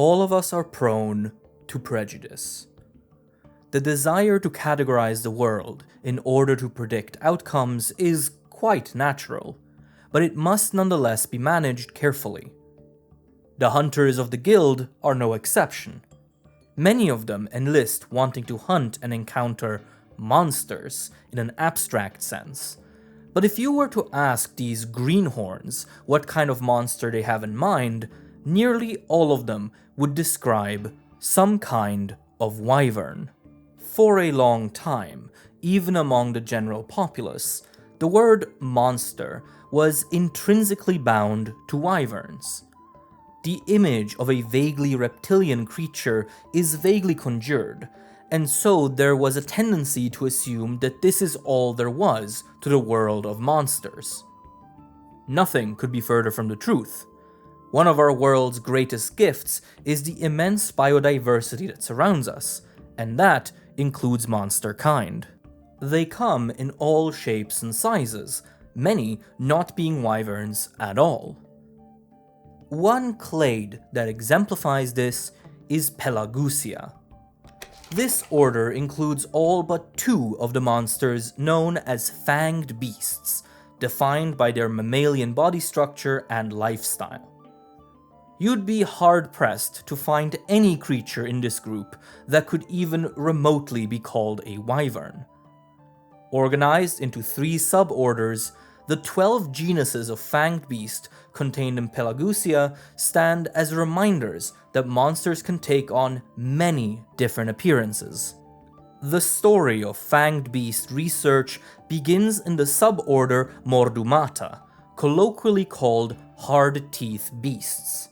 all of us are prone to prejudice. The desire to categorize the world in order to predict outcomes is quite natural, but it must nonetheless be managed carefully. The hunters of the guild are no exception. Many of them enlist wanting to hunt and encounter monsters in an abstract sense. But if you were to ask these greenhorns what kind of monster they have in mind, nearly all of them would describe some kind of wyvern. For a long time, even among the general populace, the word monster was intrinsically bound to wyverns. The image of a vaguely reptilian creature is vaguely conjured, and so there was a tendency to assume that this is all there was to the world of monsters. Nothing could be further from the truth. One of our world's greatest gifts is the immense biodiversity that surrounds us, and that includes monster kind. They come in all shapes and sizes, many not being wyverns at all. One clade that exemplifies this is Pelagusia. This order includes all but 2 of the monsters known as fanged beasts, defined by their mammalian body structure and lifestyle. You'd be hard-pressed to find any creature in this group that could even remotely be called a wyvern. Organized into 3 suborders, the 12 genuses of fanged beast contained in Pelagusia stand as reminders that monsters can take on many different appearances. The story of fanged beast research begins in the suborder Mordumata, colloquially called hard-teeth beasts.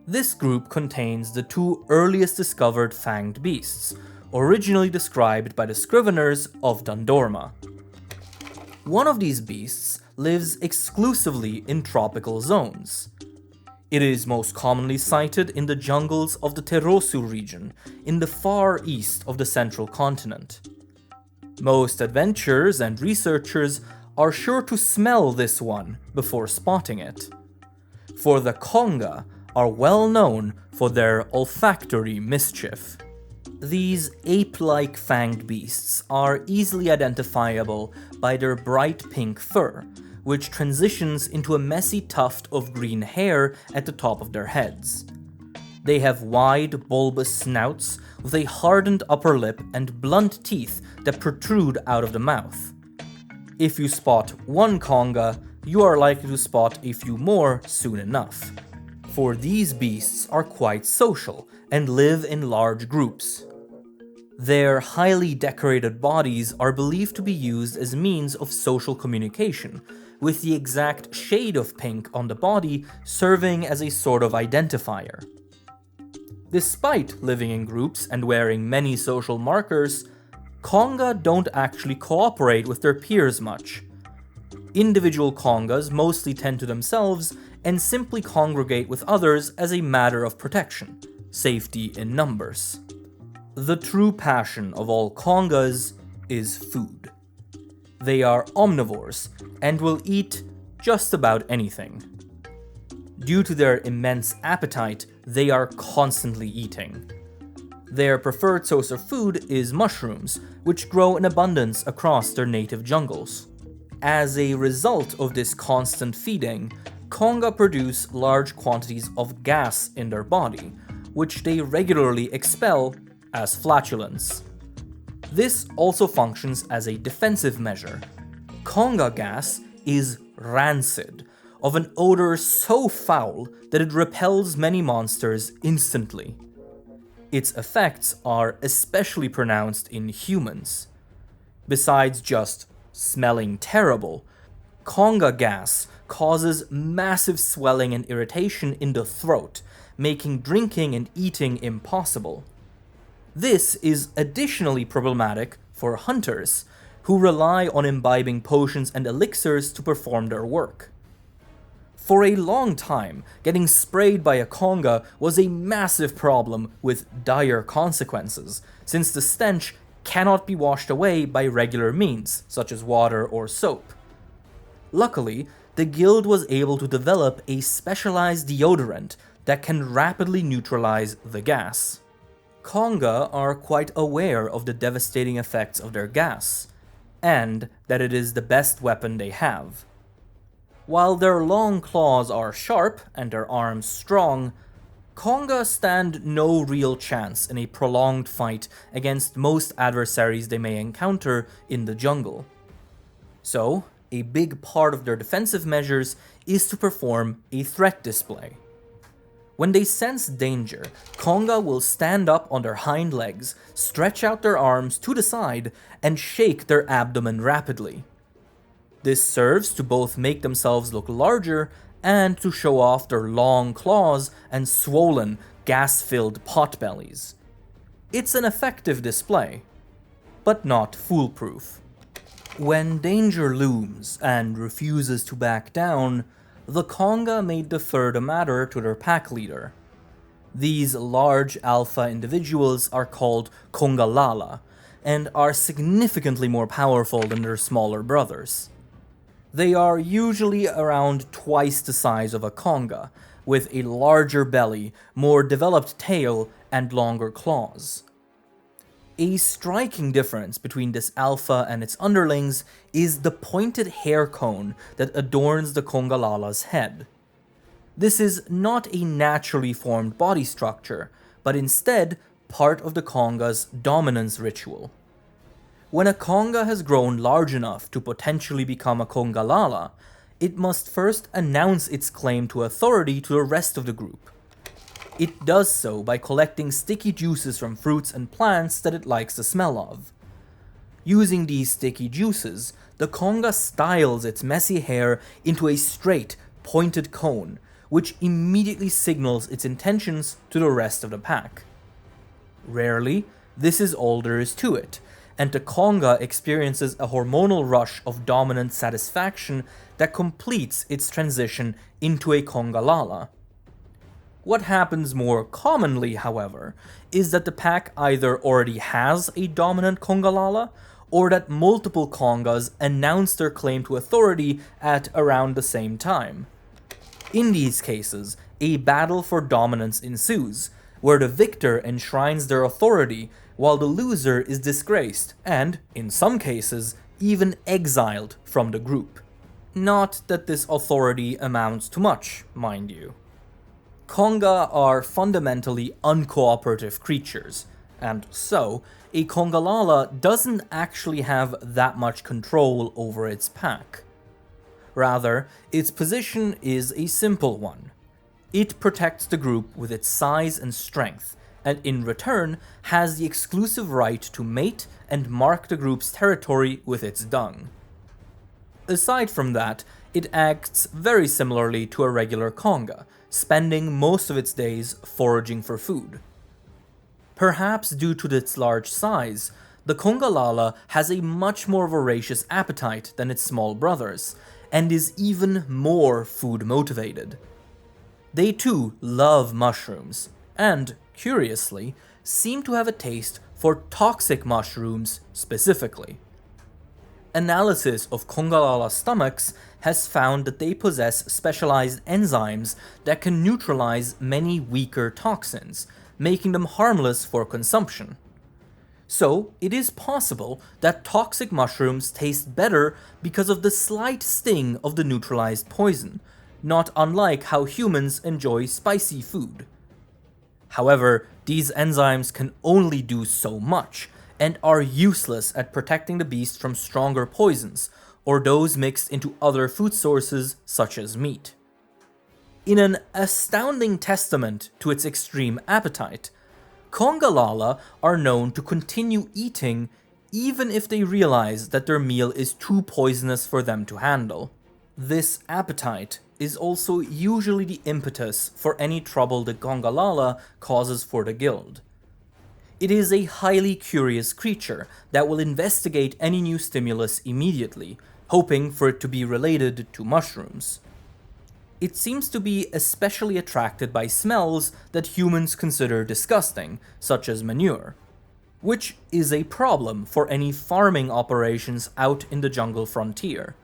This group contains the 2 earliest discovered fanged beasts, originally described by the scriveners of Dundorma. One of these beasts lives exclusively in tropical zones. It is most commonly sighted in the jungles of the Terosu region, in the far east of the central continent. Most adventurers and researchers are sure to smell this one before spotting it. For the Conga are well known for their olfactory mischief. These ape-like fanged beasts are easily identifiable by their bright pink fur, which transitions into a messy tuft of green hair at the top of their heads. They have wide, bulbous snouts with a hardened upper lip and blunt teeth that protrude out of the mouth. If you spot one Conga, you are likely to spot a few more soon enough. For these beasts are quite social and live in large groups. Their highly decorated bodies are believed to be used as means of social communication, with the exact shade of pink on the body serving as a sort of identifier. Despite living in groups and wearing many social markers, Conga don't actually cooperate with their peers much. Individual Congas mostly tend to themselves and simply congregate with others as a matter of protection, safety in numbers. The true passion of all Congas is food. They are omnivores and will eat just about anything. Due to their immense appetite, they are constantly eating. Their preferred source of food is mushrooms, which grow in abundance across their native jungles. As a result of this constant feeding, Conga produce large quantities of gas in their body, which they regularly expel as flatulence. This also functions as a defensive measure. Conga gas is rancid, of an odor so foul that it repels many monsters instantly. Its effects are especially pronounced in humans. Besides just smelling terrible, Conga gas causes massive swelling and irritation in the throat, making drinking and eating impossible. This is additionally problematic for hunters, who rely on imbibing potions and elixirs to perform their work. For a long time, getting sprayed by a Conga was a massive problem with dire consequences, since the stench cannot be washed away by regular means, such as water or soap. Luckily, the guild was able to develop a specialized deodorant that can rapidly neutralize the gas. Conga are quite aware of the devastating effects of their gas, and that it is the best weapon they have. While their long claws are sharp and their arms strong, Conga stand no real chance in a prolonged fight against most adversaries they may encounter in the jungle. So, a big part of their defensive measures is to perform a threat display. When they sense danger, Conga will stand up on their hind legs, stretch out their arms to the side, and shake their abdomen rapidly. This serves to both make themselves look larger and to show off their long claws and swollen, gas-filled potbellies. It's an effective display, but not foolproof. When danger looms and refuses to back down, the Conga may defer the matter to their pack leader. These large alpha individuals are called Congalala, and are significantly more powerful than their smaller brothers. They are usually around twice the size of a Conga, with a larger belly, more developed tail, and longer claws. A striking difference between this alpha and its underlings is the pointed hair cone that adorns the Congalala's head. This is not a naturally formed body structure, but instead part of the Conga's dominance ritual. When a Conga has grown large enough to potentially become a Congalala, it must first announce its claim to authority to the rest of the group. It does so by collecting sticky juices from fruits and plants that it likes the smell of. Using these sticky juices, the Conga styles its messy hair into a straight, pointed cone, which immediately signals its intentions to the rest of the pack. Rarely, this is all there is to it, and the Conga experiences a hormonal rush of dominant satisfaction that completes its transition into a Congalala. What happens more commonly, however, is that the pack either already has a dominant Congalala, or that multiple Congas announce their claim to authority at around the same time. In these cases, a battle for dominance ensues, where the victor enshrines their authority while the loser is disgraced and, in some cases, even exiled from the group. Not that this authority amounts to much, mind you. Conga are fundamentally uncooperative creatures, and so, a Congalala doesn't actually have that much control over its pack. Rather, its position is a simple one. It protects the group with its size and strength, and in return has the exclusive right to mate and mark the group's territory with its dung. Aside from that, it acts very similarly to a regular Conga, spending most of its days foraging for food. Perhaps due to its large size, the Congalala has a much more voracious appetite than its small brothers, and is even more food motivated. They too love mushrooms, and, curiously, seem to have a taste for toxic mushrooms specifically. Analysis of Congalala stomachs has found that they possess specialized enzymes that can neutralize many weaker toxins, making them harmless for consumption. So, it is possible that toxic mushrooms taste better because of the slight sting of the neutralized poison, not unlike how humans enjoy spicy food. However, these enzymes can only do so much, and are useless at protecting the beast from stronger poisons, or those mixed into other food sources such as meat. In an astounding testament to its extreme appetite, Congalala are known to continue eating even if they realize that their meal is too poisonous for them to handle. This appetite is also usually the impetus for any trouble the Congalala causes for the guild. It is a highly curious creature that will investigate any new stimulus immediately, hoping for it to be related to mushrooms. It seems to be especially attracted by smells that humans consider disgusting, such as manure, which is a problem for any farming operations out in the jungle frontier.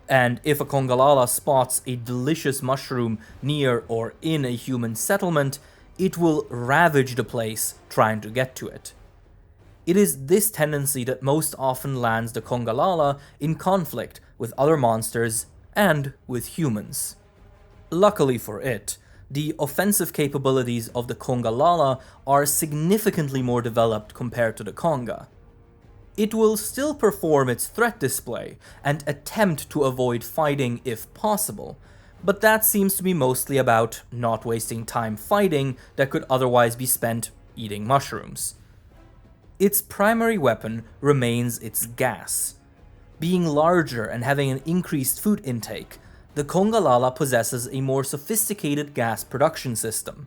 And if a Congalala spots a delicious mushroom near or in a human settlement, it will ravage the place trying to get to it. It is this tendency that most often lands the Congalala in conflict with other monsters and with humans. Luckily for it, the offensive capabilities of the Congalala are significantly more developed compared to the Conga. It will still perform its threat display and attempt to avoid fighting if possible, but that seems to be mostly about not wasting time fighting that could otherwise be spent eating mushrooms. Its primary weapon remains its gas. Being larger and having an increased food intake, the Congalala possesses a more sophisticated gas production system.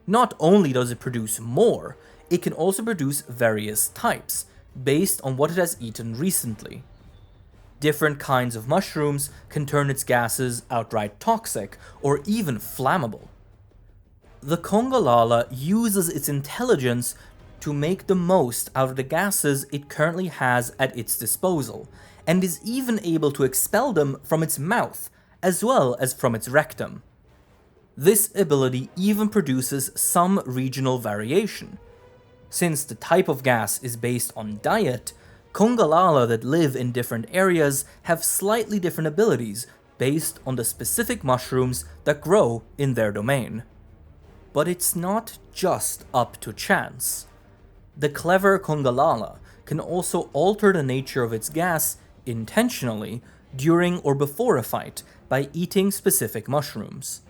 Not only does it produce more, it can also produce various types, based on what it has eaten recently. Different kinds of mushrooms can turn its gases outright toxic or even flammable. The Congalala uses its intelligence to make the most out of the gases it currently has at its disposal, and is even able to expel them from its mouth, as well as from its rectum. This ability even produces some regional variation. Since the type of gas is based on diet, Congalala that live in different areas have slightly different abilities based on the specific mushrooms that grow in their domain. But it's not just up to chance. The clever Congalala can also alter the nature of its gas intentionally during or before a fight by eating specific mushrooms.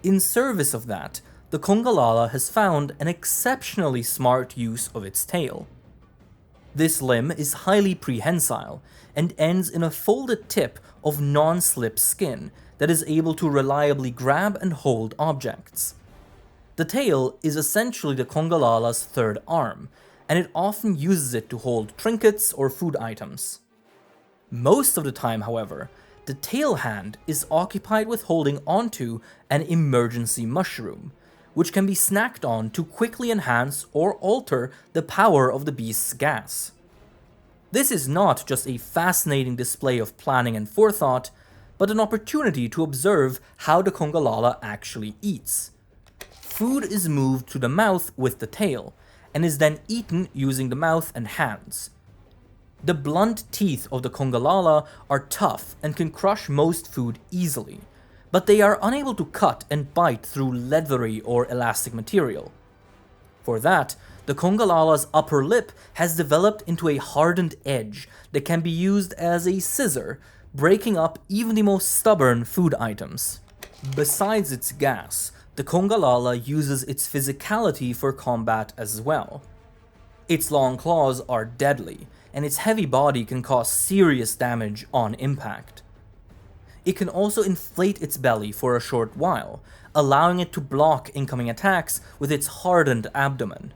In service of that, the Congalala has found an exceptionally smart use of its tail. This limb is highly prehensile and ends in a folded tip of non-slip skin that is able to reliably grab and hold objects. The tail is essentially the Congalala's third arm, and it often uses it to hold trinkets or food items. Most of the time, however, the tail hand is occupied with holding onto an emergency mushroom, which can be snacked on to quickly enhance or alter the power of the beast's gas. This is not just a fascinating display of planning and forethought, but an opportunity to observe how the Congalala actually eats. Food is moved to the mouth with the tail, and is then eaten using the mouth and hands. The blunt teeth of the Congalala are tough and can crush most food easily, but they are unable to cut and bite through leathery or elastic material. For that, the Congalala's upper lip has developed into a hardened edge that can be used as a scissor, breaking up even the most stubborn food items. Besides its gas, the Congalala uses its physicality for combat as well. Its long claws are deadly, and its heavy body can cause serious damage on impact. It can also inflate its belly for a short while, allowing it to block incoming attacks with its hardened abdomen.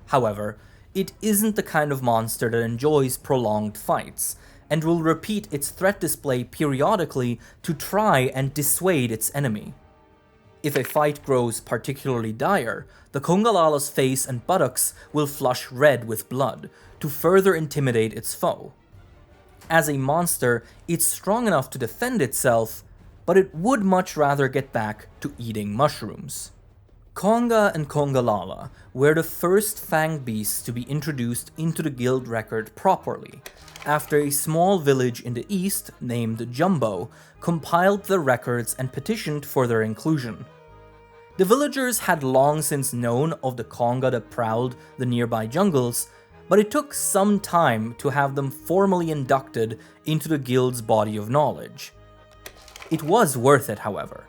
However, it isn't the kind of monster that enjoys prolonged fights, and will repeat its threat display periodically to try and dissuade its enemy. If a fight grows particularly dire, the Congalala's face and buttocks will flush red with blood, to further intimidate its foe. As a monster, it's strong enough to defend itself, but it would much rather get back to eating mushrooms. Conga and Congalala were the first fanged beasts to be introduced into the guild record properly, after a small village in the east named Jumbo compiled the records and petitioned for their inclusion. The villagers had long since known of the Conga that prowled the nearby jungles, but it took some time to have them formally inducted into the guild's body of knowledge. It was worth it, however.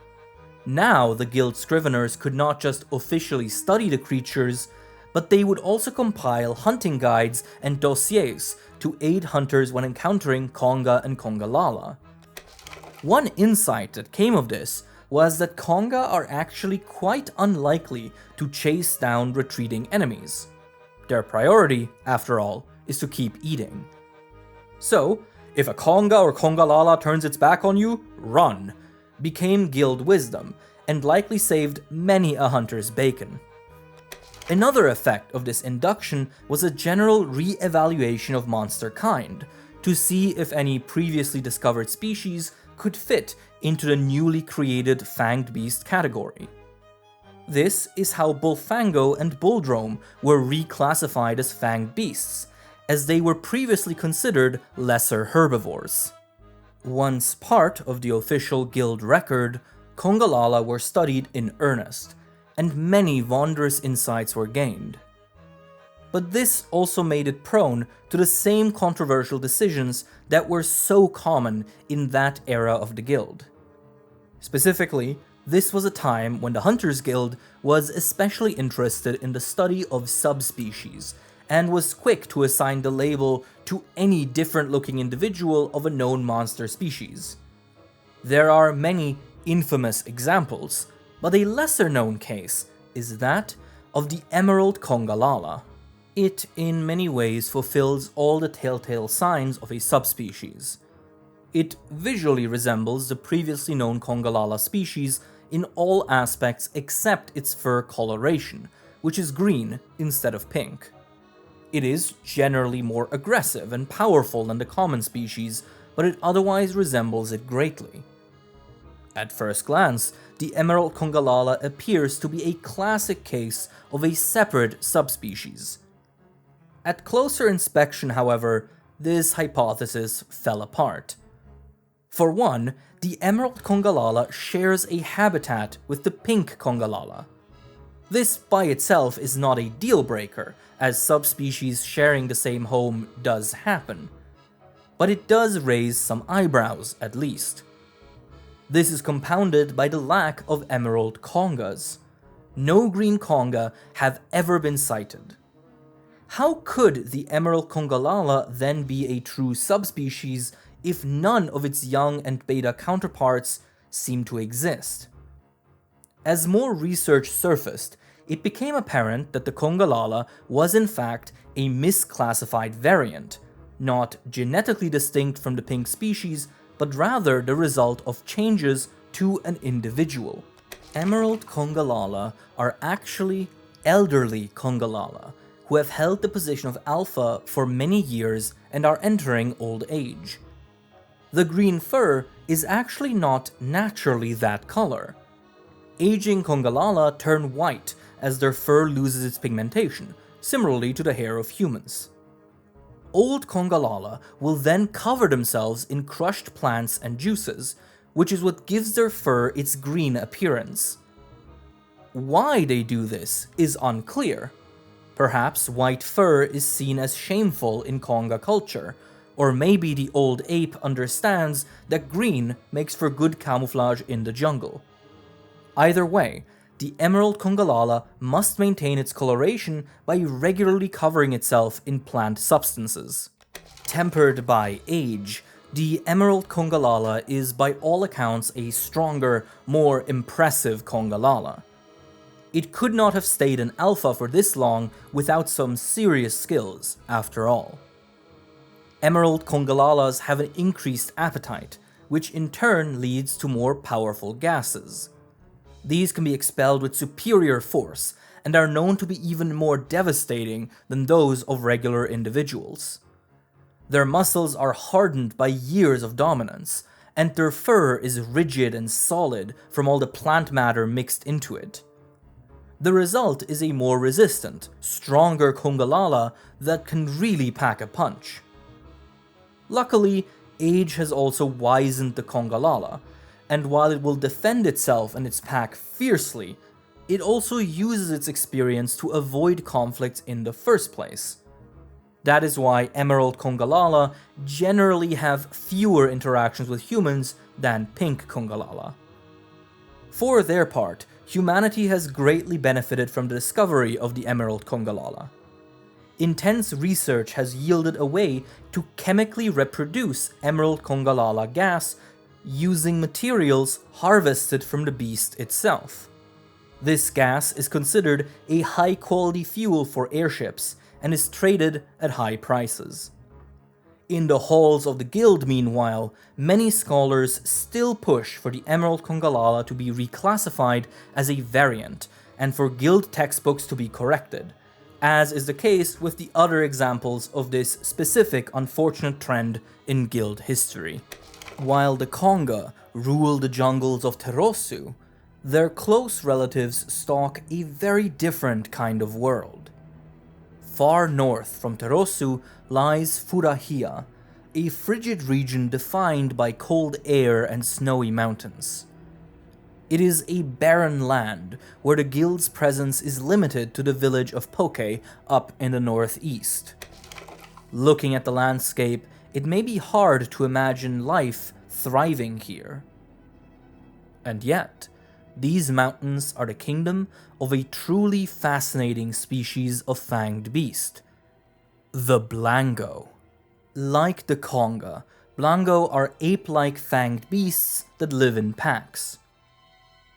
Now the guild scriveners could not just officially study the creatures, but they would also compile hunting guides and dossiers to aid hunters when encountering Conga and Congalala. One insight that came of this was that Conga are actually quite unlikely to chase down retreating enemies. Their priority, after all, is to keep eating. So, if a Conga or Congalala turns its back on you, run, became guild wisdom, and likely saved many a hunter's bacon. Another effect of this induction was a general re-evaluation of monster kind, to see if any previously discovered species could fit into the newly created fanged beast category. This is how Bullfango and Bulldrome were reclassified as fanged beasts, as they were previously considered lesser herbivores. Once part of the official guild record, Congalala were studied in earnest, and many wondrous insights were gained. But this also made it prone to the same controversial decisions that were so common in that era of the guild. Specifically, this was a time when the Hunters Guild was especially interested in the study of subspecies, and was quick to assign the label to any different looking individual of a known monster species. There are many infamous examples, but a lesser known case is that of the Emerald Congalala. It in many ways fulfills all the telltale signs of a subspecies. It visually resembles the previously known Congalala species in all aspects except its fur coloration, which is green instead of pink. It is generally more aggressive and powerful than the common species, but it otherwise resembles it greatly. At first glance, the Emerald Congalala appears to be a classic case of a separate subspecies. At closer inspection, however, this hypothesis fell apart. For one, the Emerald Congalala shares a habitat with the pink Congalala. This by itself is not a deal-breaker, as subspecies sharing the same home does happen, but it does raise some eyebrows at least. This is compounded by the lack of emerald Congas. No green Conga have ever been sighted. How could the Emerald Congalala then be a true subspecies if none of its young and beta counterparts seem to exist? As more research surfaced, it became apparent that the Congalala was in fact a misclassified variant, not genetically distinct from the pink species, but rather the result of changes to an individual. Emerald Congalala are actually elderly Congalala, who have held the position of alpha for many years and are entering old age. The green fur is actually not naturally that color. Aging Congalala turn white as their fur loses its pigmentation, similarly to the hair of humans. Old Congalala will then cover themselves in crushed plants and juices, which is what gives their fur its green appearance. Why they do this is unclear. Perhaps white fur is seen as shameful in Conga culture, or maybe the old ape understands that green makes for good camouflage in the jungle. Either way, the Emerald Congalala must maintain its coloration by regularly covering itself in plant substances. Tempered by age, the Emerald Congalala is by all accounts a stronger, more impressive Congalala. It could not have stayed an alpha for this long without some serious skills, after all. Emerald Congalalas have an increased appetite, which in turn leads to more powerful gases. These can be expelled with superior force, and are known to be even more devastating than those of regular individuals. Their muscles are hardened by years of dominance, and their fur is rigid and solid from all the plant matter mixed into it. The result is a more resistant, stronger Congalala that can really pack a punch. Luckily, age has also wizened the Congalala, and while it will defend itself and its pack fiercely, it also uses its experience to avoid conflicts in the first place. That is why Emerald Congalala generally have fewer interactions with humans than pink Congalala. For their part, humanity has greatly benefited from the discovery of the Emerald Congalala. Intense research has yielded a way to chemically reproduce Emerald Congalala gas using materials harvested from the beast itself. This gas is considered a high-quality fuel for airships and is traded at high prices. In the halls of the guild, meanwhile, many scholars still push for the Emerald Congalala to be reclassified as a variant and for guild textbooks to be corrected, as is the case with the other examples of this specific unfortunate trend in guild history. While the Conga rule the jungles of Terosu, their close relatives stalk a very different kind of world. Far north from Terosu lies Furahia, a frigid region defined by cold air and snowy mountains. It is a barren land where the guild's presence is limited to the village of Poke up in the northeast. Looking at the landscape, it may be hard to imagine life thriving here. And yet, these mountains are the kingdom of a truly fascinating species of fanged beast, the Blango. Like the Conga, Blango are ape-like fanged beasts that live in packs.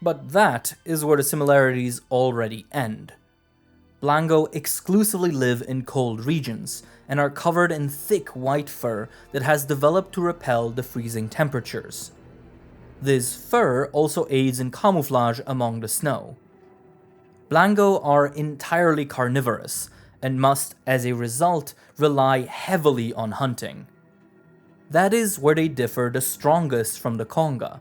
But that is where the similarities already end. Blango exclusively live in cold regions and are covered in thick white fur that has developed to repel the freezing temperatures. This fur also aids in camouflage among the snow. Blango are entirely carnivorous and must, as a result, rely heavily on hunting. That is where they differ the strongest from the Conga.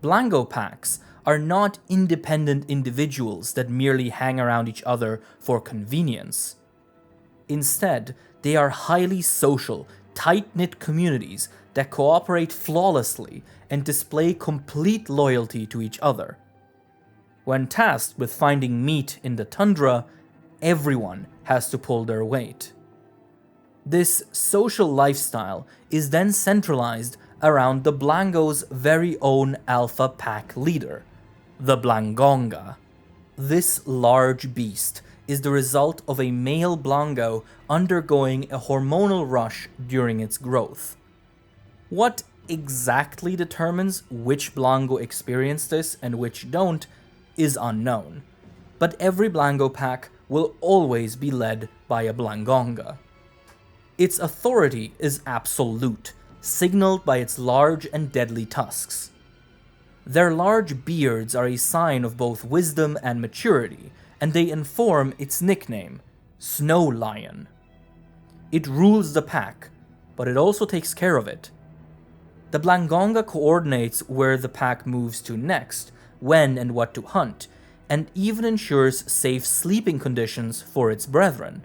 Blango packs are not independent individuals that merely hang around each other for convenience. Instead, they are highly social, tight-knit communities that cooperate flawlessly and display complete loyalty to each other. When tasked with finding meat in the tundra, everyone has to pull their weight. This social lifestyle is then centralized around the Blango's very own alpha pack leader, the Blangonga. This large beast is the result of a male Blango undergoing a hormonal rush during its growth. What exactly determines which Blango experience this and which don't is unknown, but every Blango pack will always be led by a Blangonga. Its authority is absolute, signaled by its large and deadly tusks. Their large beards are a sign of both wisdom and maturity, and they inform its nickname, Snow Lion. It rules the pack, but it also takes care of it. The Blangonga coordinates where the pack moves to next, when and what to hunt, and even ensures safe sleeping conditions for its brethren.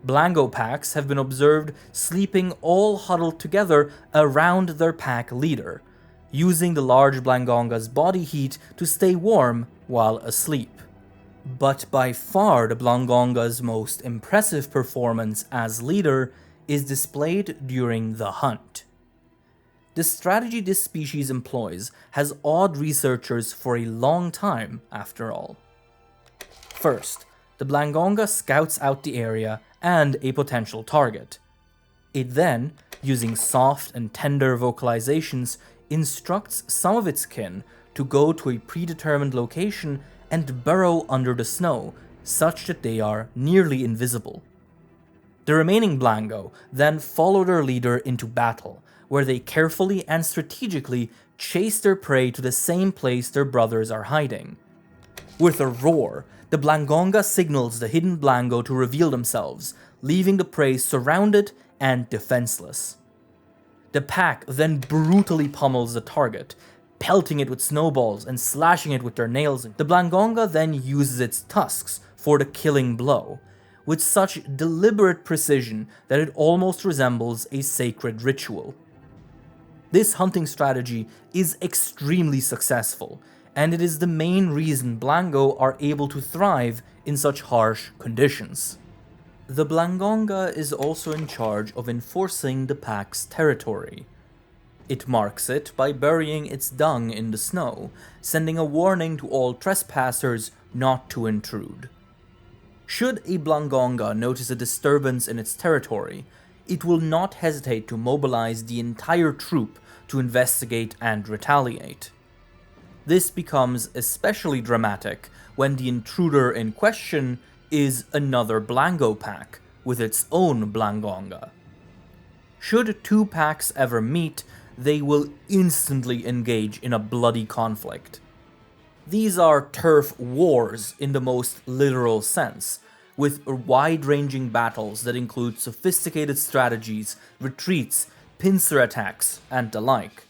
Blango packs have been observed sleeping all huddled together around their pack leader, using the large Blangonga's body heat to stay warm while asleep. But by far the Blangonga's most impressive performance as leader is displayed during the hunt. The strategy this species employs has awed researchers for a long time, after all. First, the Blangonga scouts out the area and a potential target. It then, using soft and tender vocalizations, instructs some of its kin to go to a predetermined location and burrow under the snow, such that they are nearly invisible. The remaining Blango then follow their leader into battle, where they carefully and strategically chase their prey to the same place their brothers are hiding. With a roar, the Blangonga signals the hidden Blango to reveal themselves, leaving the prey surrounded and defenseless. The pack then brutally pummels the target, pelting it with snowballs and slashing it with their nails. The Blangonga then uses its tusks for the killing blow, with such deliberate precision that it almost resembles a sacred ritual. This hunting strategy is extremely successful, and it is the main reason Blango are able to thrive in such harsh conditions. The Blangonga is also in charge of enforcing the pack's territory. It marks it by burying its dung in the snow, sending a warning to all trespassers not to intrude. Should a Blangonga notice a disturbance in its territory, it will not hesitate to mobilize the entire troop to investigate and retaliate. This becomes especially dramatic when the intruder in question is another Blango pack with its own Blangonga. Should two packs ever meet, they will instantly engage in a bloody conflict. These are turf wars in the most literal sense, with wide-ranging battles that include sophisticated strategies, retreats, pincer attacks, and the like.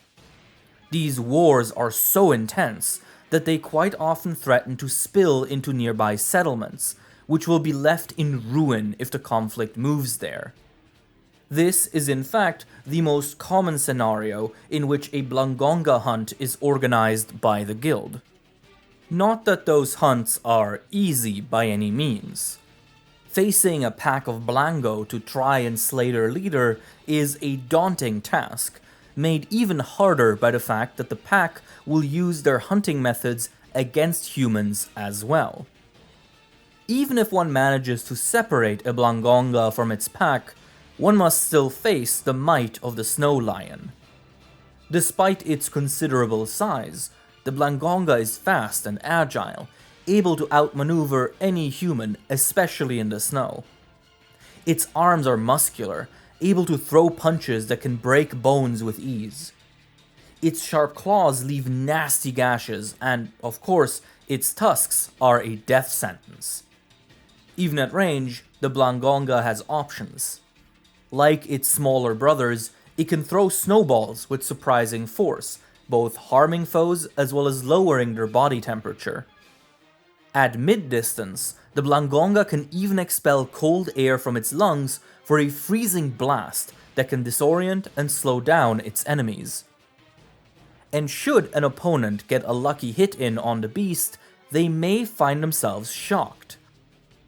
These wars are so intense that they quite often threaten to spill into nearby settlements, which will be left in ruin if the conflict moves there. This is in fact the most common scenario in which a Blangonga hunt is organized by the guild. Not that those hunts are easy by any means. Facing a pack of Blango to try and slay their leader is a daunting task, made even harder by the fact that the pack will use their hunting methods against humans as well. Even if one manages to separate a Blangonga from its pack, one must still face the might of the snow lion. Despite its considerable size, the Blangonga is fast and agile, able to outmaneuver any human, especially in the snow. Its arms are muscular, able to throw punches that can break bones with ease. Its sharp claws leave nasty gashes, and, of course, its tusks are a death sentence. Even at range, the Blangonga has options. Like its smaller brothers, it can throw snowballs with surprising force, both harming foes as well as lowering their body temperature. At mid-distance, the Blangonga can even expel cold air from its lungs for a freezing blast that can disorient and slow down its enemies. And should an opponent get a lucky hit in on the beast, they may find themselves shocked.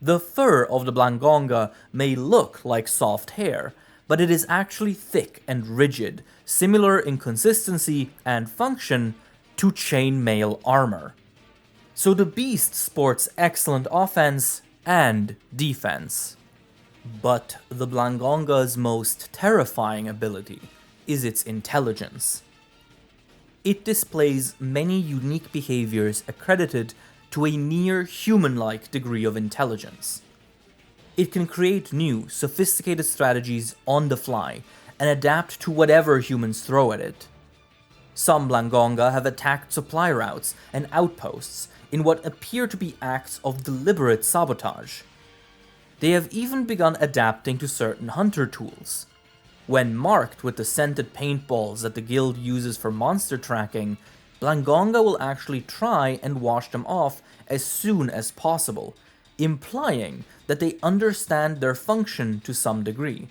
The fur of the Blangonga may look like soft hair, but it is actually thick and rigid, similar in consistency and function to chainmail armor. So the beast sports excellent offense and defense. But the Blangonga's most terrifying ability is its intelligence. It displays many unique behaviors accredited to a near human-like degree of intelligence. It can create new, sophisticated strategies on the fly and adapt to whatever humans throw at it. Some Blangonga have attacked supply routes and outposts in what appear to be acts of deliberate sabotage. They have even begun adapting to certain hunter tools. When marked with the scented paintballs that the guild uses for monster tracking, Blangonga will actually try and wash them off as soon as possible, implying that they understand their function to some degree.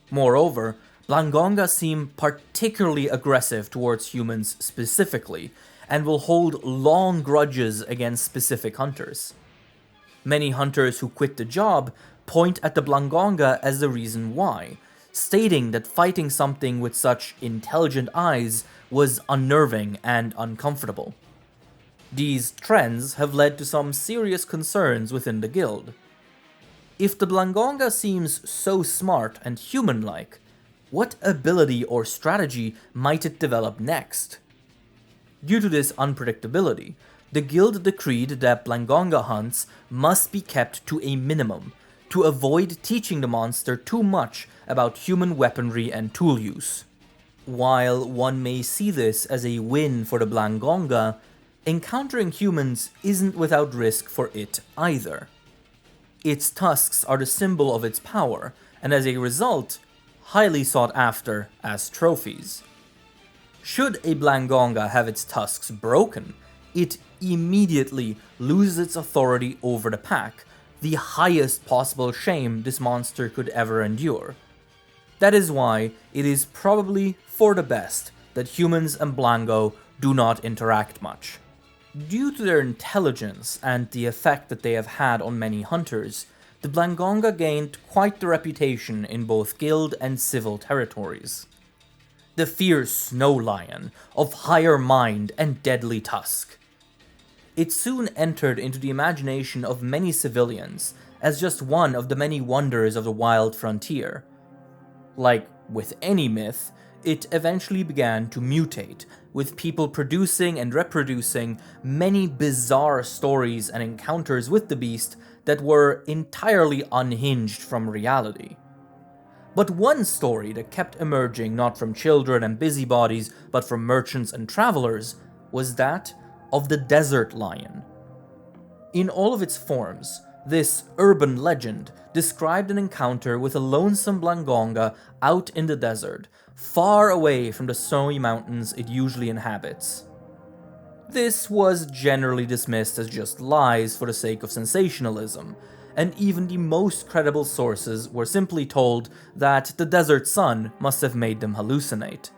Moreover, Blangonga seem particularly aggressive towards humans specifically, and will hold long grudges against specific hunters. Many hunters who quit the job point at the Blangonga as the reason why, stating that fighting something with such intelligent eyes was unnerving and uncomfortable. These trends have led to some serious concerns within the guild. If the Blangonga seems so smart and human-like, what ability or strategy might it develop next? Due to this unpredictability, the guild decreed that Blangonga hunts must be kept to a minimum, to avoid teaching the monster too much about human weaponry and tool use. While one may see this as a win for the Blangonga, encountering humans isn't without risk for it either. Its tusks are the symbol of its power, and as a result, highly sought after as trophies. Should a Blangonga have its tusks broken, it immediately loses its authority over the pack, the highest possible shame this monster could ever endure. That is why it is probably for the best that humans and Blango do not interact much. Due to their intelligence and the effect that they have had on many hunters, the Blangonga gained quite the reputation in both guild and civil territories. The fierce snow lion of higher mind and deadly tusk. It soon entered into the imagination of many civilians as just one of the many wonders of the wild frontier. Like with any myth, it eventually began to mutate, with people producing and reproducing many bizarre stories and encounters with the beast that were entirely unhinged from reality. But one story that kept emerging not from children and busybodies, but from merchants and travelers, was that of the desert lion. In all of its forms, This urban legend described an encounter with a lonesome Blangonga out in the desert, far away from the snowy mountains it usually inhabits. This was generally dismissed as just lies for the sake of sensationalism, and even the most credible sources were simply told that the desert sun must have made them hallucinate.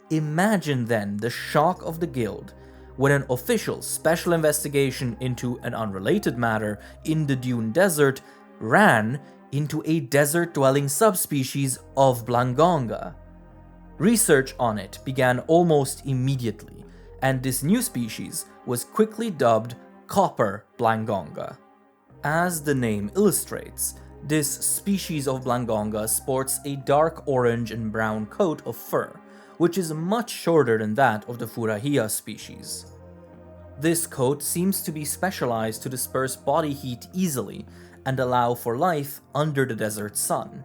Imagine then the shock of the guild when an official special investigation into an unrelated matter in the Dune Desert ran into a desert-dwelling subspecies of Blangonga. Research on it began almost immediately, and this new species was quickly dubbed Copper Blangonga. As the name illustrates, this species of Blangonga sports a dark orange and brown coat of fur, which is much shorter than that of the Furahia species. This coat seems to be specialized to disperse body heat easily and allow for life under the desert sun.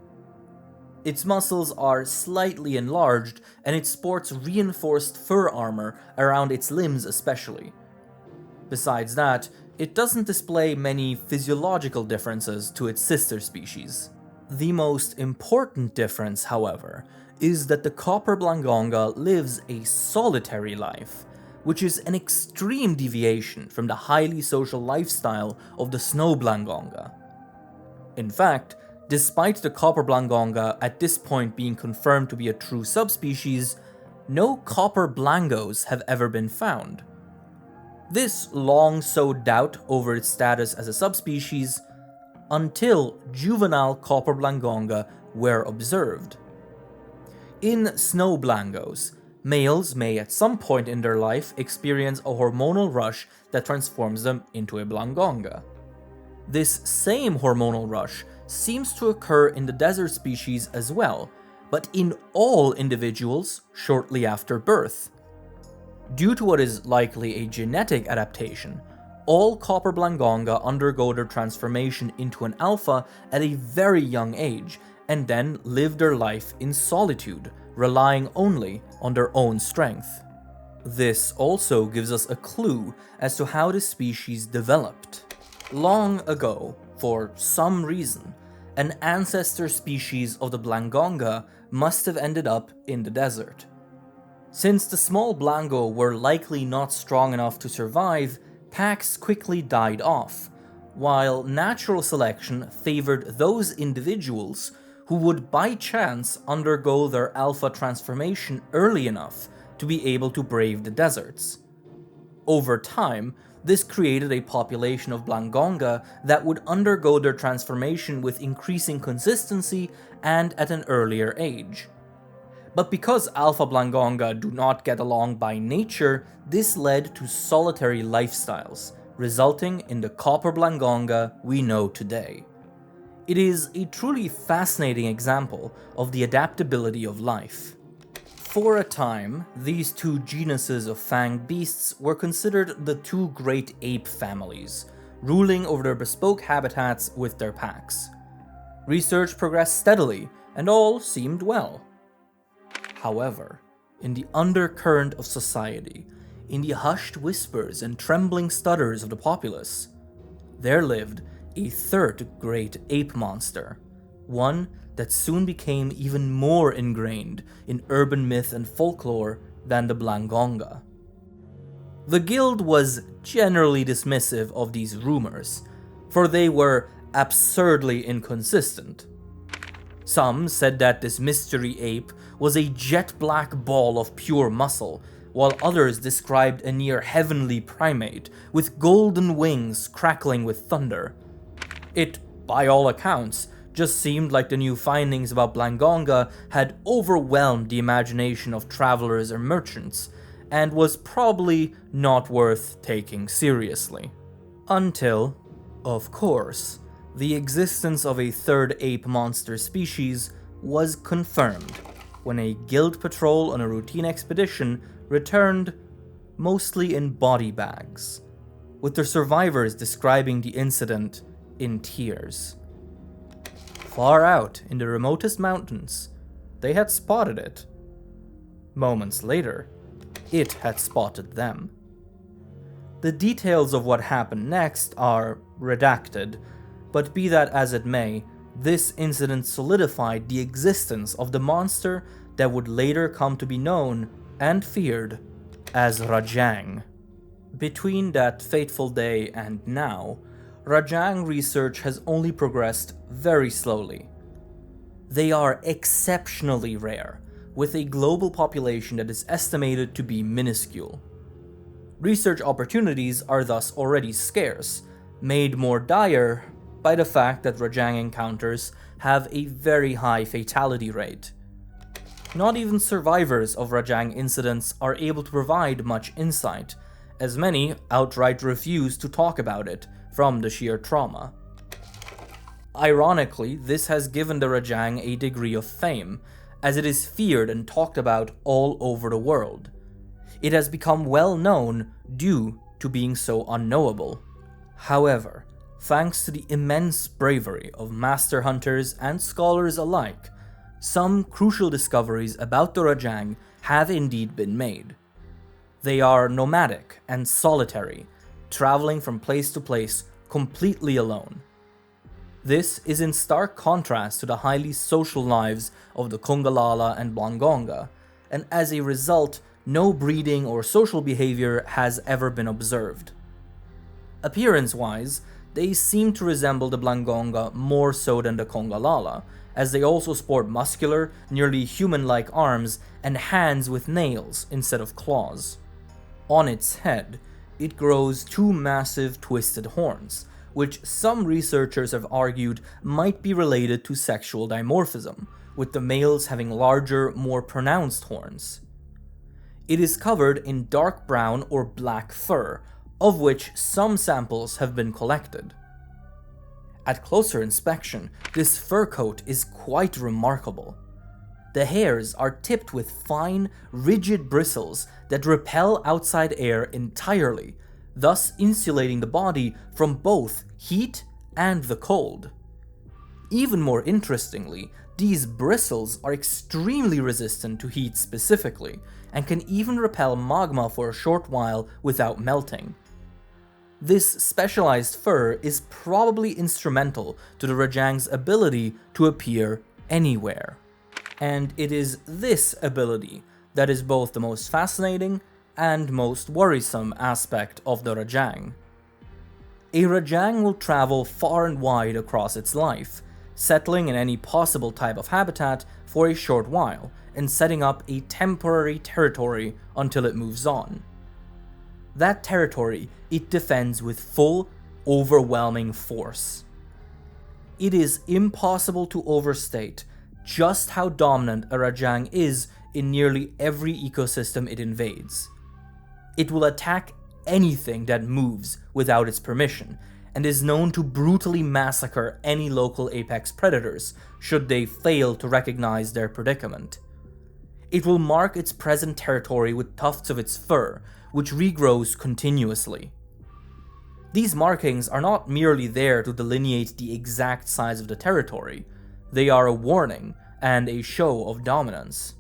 Its muscles are slightly enlarged, and it sports reinforced fur armor around its limbs especially. Besides that, it doesn't display many physiological differences to its sister species. The most important difference, however, is that the Copper Blangonga lives a solitary life, which is an extreme deviation from the highly social lifestyle of the Snow Blangonga. In fact, despite the Copper Blangonga at this point being confirmed to be a true subspecies, no Copper Blangos have ever been found. This long sowed doubt over its status as a subspecies until juvenile Copper Blangonga were observed. In Snow Blangos, males may at some point in their life experience a hormonal rush that transforms them into a Blangonga. This same hormonal rush seems to occur in the desert species as well, but in all individuals shortly after birth. Due to what is likely a genetic adaptation, all Copper Blangonga undergo their transformation into an alpha at a very young age, and then live their life in solitude, relying only on their own strength. This also gives us a clue as to how the species developed. Long ago, for some reason, an ancestor species of the Blangonga must have ended up in the desert. Since the small Blango were likely not strong enough to survive, packs quickly died off, while natural selection favored those individuals who would by chance undergo their alpha transformation early enough to be able to brave the deserts. Over time, this created a population of Blangonga that would undergo their transformation with increasing consistency and at an earlier age. But because Alpha Blangonga do not get along by nature, this led to solitary lifestyles, resulting in the Copper Blangonga we know today. It is a truly fascinating example of the adaptability of life. For a time, these two genuses of fanged beasts were considered the two great ape families, ruling over their bespoke habitats with their packs. Research progressed steadily, and all seemed well. However, in the undercurrent of society, in the hushed whispers and trembling stutters of the populace, there lived a third great ape monster, one that soon became even more ingrained in urban myth and folklore than the Blangonga. The guild was generally dismissive of these rumors, for they were absurdly inconsistent. Some said that this mystery ape was a jet-black ball of pure muscle, while others described a near-heavenly primate with golden wings crackling with thunder. It, by all accounts, just seemed like the new findings about Blangonga had overwhelmed the imagination of travelers or merchants, and was probably not worth taking seriously. Until, of course, the existence of a third ape monster species was confirmed when a guild patrol on a routine expedition returned mostly in body bags, with their survivors describing the incident in tears. Far out in the remotest mountains, they had spotted it. Moments later, it had spotted them. The details of what happened next are redacted, but be that as it may, this incident solidified the existence of the monster that would later come to be known and feared as Rajang. Between that fateful day and now, Rajang research has only progressed very slowly. They are exceptionally rare, with a global population that is estimated to be minuscule. Research opportunities are thus already scarce, made more dire by the fact that Rajang encounters have a very high fatality rate. Not even survivors of Rajang incidents are able to provide much insight, as many outright refuse to talk about it from the sheer trauma. Ironically, this has given the Rajang a degree of fame, as it is feared and talked about all over the world. It has become well known due to being so unknowable. However, thanks to the immense bravery of master hunters and scholars alike, some crucial discoveries about the Rajang have indeed been made. They are nomadic and solitary, traveling from place to place completely alone. This is in stark contrast to the highly social lives of the Congalala and Blangonga, and as a result, no breeding or social behavior has ever been observed. Appearance-wise, they seem to resemble the Blangonga more so than the Congalala, as they also sport muscular, nearly human-like arms and hands with nails instead of claws. On its head, it grows two massive twisted horns, which some researchers have argued might be related to sexual dimorphism, with the males having larger, more pronounced horns. It is covered in dark brown or black fur, of which some samples have been collected. At closer inspection, this fur coat is quite remarkable. The hairs are tipped with fine, rigid bristles that repel outside air entirely, thus insulating the body from both heat and the cold. Even more interestingly, these bristles are extremely resistant to heat specifically, and can even repel magma for a short while without melting. This specialized fur is probably instrumental to the Rajang's ability to appear anywhere. And it is this ability that is both the most fascinating and most worrisome aspect of the Rajang. A Rajang will travel far and wide across its life, settling in any possible type of habitat for a short while, and setting up a temporary territory until it moves on. That territory it defends with full, overwhelming force. It is impossible to overstate just how dominant a Rajang is in nearly every ecosystem it invades. It will attack anything that moves without its permission, and is known to brutally massacre any local apex predators should they fail to recognize their predicament. It will mark its present territory with tufts of its fur, which regrows continuously. These markings are not merely there to delineate the exact size of the territory, they are a warning and a show of dominance.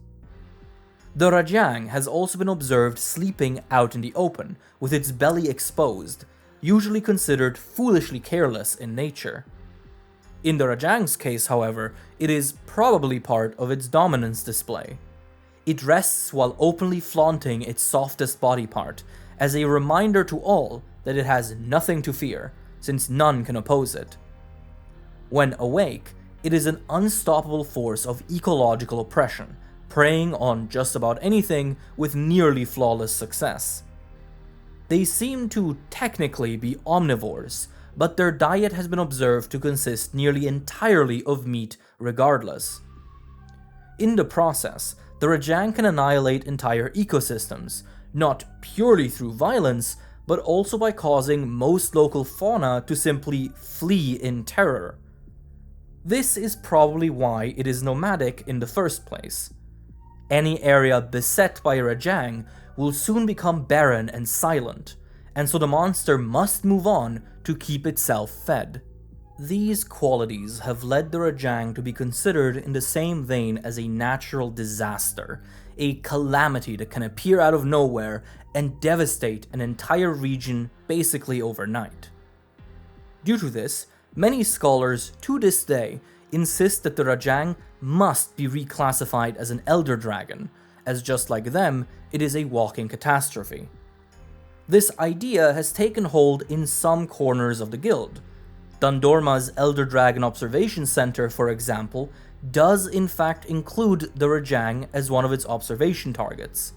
The Rajang has also been observed sleeping out in the open, with its belly exposed, usually considered foolishly careless in nature. In the Rajang's case, however, it is probably part of its dominance display. It rests while openly flaunting its softest body part, as a reminder to all that it has nothing to fear, since none can oppose it. When awake, it is an unstoppable force of ecological oppression, preying on just about anything with nearly flawless success. They seem to technically be omnivores, but their diet has been observed to consist nearly entirely of meat regardless. In the process, the Rajang can annihilate entire ecosystems, not purely through violence, but also by causing most local fauna to simply flee in terror. This is probably why it is nomadic in the first place. Any area beset by a Rajang will soon become barren and silent, and so the monster must move on to keep itself fed. These qualities have led the Rajang to be considered in the same vein as a natural disaster, a calamity that can appear out of nowhere and devastate an entire region basically overnight. Due to this, many scholars to this day insist that the Rajang must be reclassified as an elder dragon, as just like them, it is a walking catastrophe. This idea has taken hold in some corners of the guild. Dundorma's Elder Dragon Observation Center, for example, does in fact include the Rajang as one of its observation targets.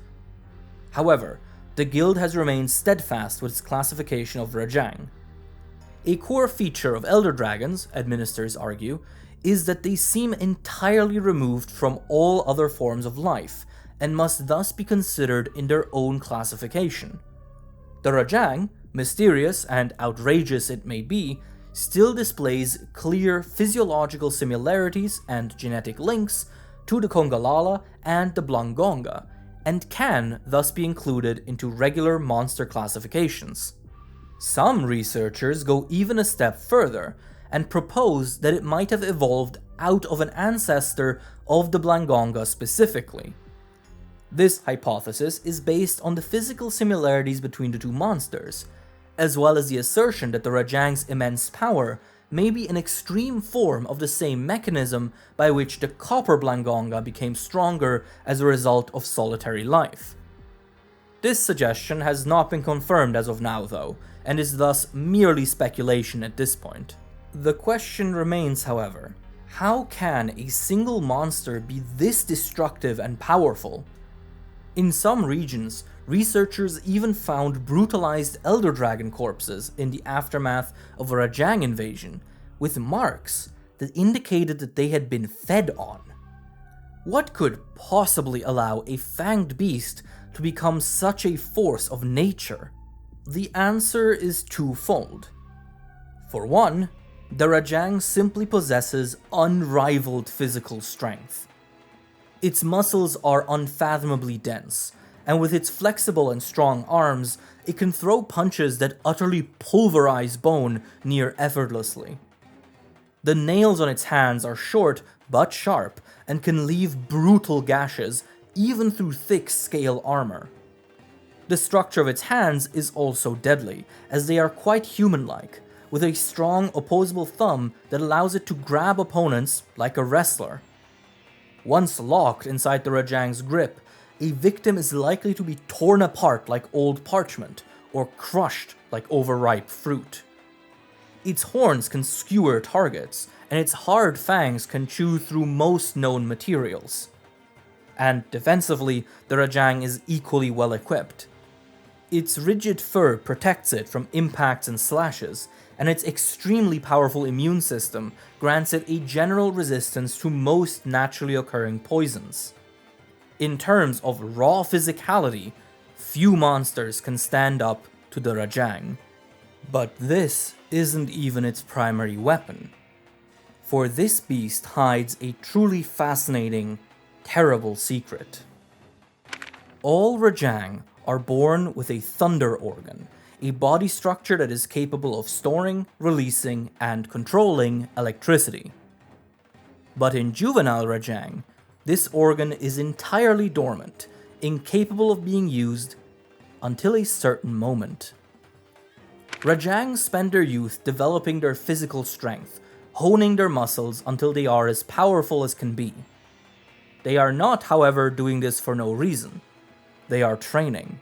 However, the guild has remained steadfast with its classification of Rajang. A core feature of Elder Dragons, administrators argue, is that they seem entirely removed from all other forms of life, and must thus be considered in their own classification. The Rajang, mysterious and outrageous it may be, still displays clear physiological similarities and genetic links to the Congalala and the Blangonga, and can thus be included into regular monster classifications. Some researchers go even a step further and propose that it might have evolved out of an ancestor of the Blangonga specifically. This hypothesis is based on the physical similarities between the two monsters, as well as the assertion that the Rajang's immense power may be an extreme form of the same mechanism by which the copper Blangonga became stronger as a result of solitary life. This suggestion has not been confirmed as of now though, and is thus merely speculation at this point. The question remains, however, how can a single monster be this destructive and powerful? In some regions, researchers even found brutalized elder dragon corpses in the aftermath of a Rajang invasion, with marks that indicated that they had been fed on. What could possibly allow a fanged beast to become such a force of nature? The answer is twofold. For one, the Rajang simply possesses unrivaled physical strength. Its muscles are unfathomably dense, and with its flexible and strong arms, it can throw punches that utterly pulverize bone near effortlessly. The nails on its hands are short but sharp and can leave brutal gashes even through thick scale armor. The structure of its hands is also deadly, as they are quite human-like, with a strong opposable thumb that allows it to grab opponents like a wrestler. Once locked inside the Rajang's grip, a victim is likely to be torn apart like old parchment, or crushed like overripe fruit. Its horns can skewer targets, and its hard fangs can chew through most known materials. And defensively, the Rajang is equally well equipped. Its rigid fur protects it from impacts and slashes, and its extremely powerful immune system grants it a general resistance to most naturally occurring poisons. In terms of raw physicality, few monsters can stand up to the Rajang. But this isn't even its primary weapon, for this beast hides a truly fascinating, terrible secret. All Rajang are born with a thunder organ, a body structure that is capable of storing, releasing, and controlling electricity. But in juvenile Rajang, this organ is entirely dormant, incapable of being used until a certain moment. Rajang spend their youth developing their physical strength, honing their muscles until they are as powerful as can be. They are not, however, doing this for no reason. They are training.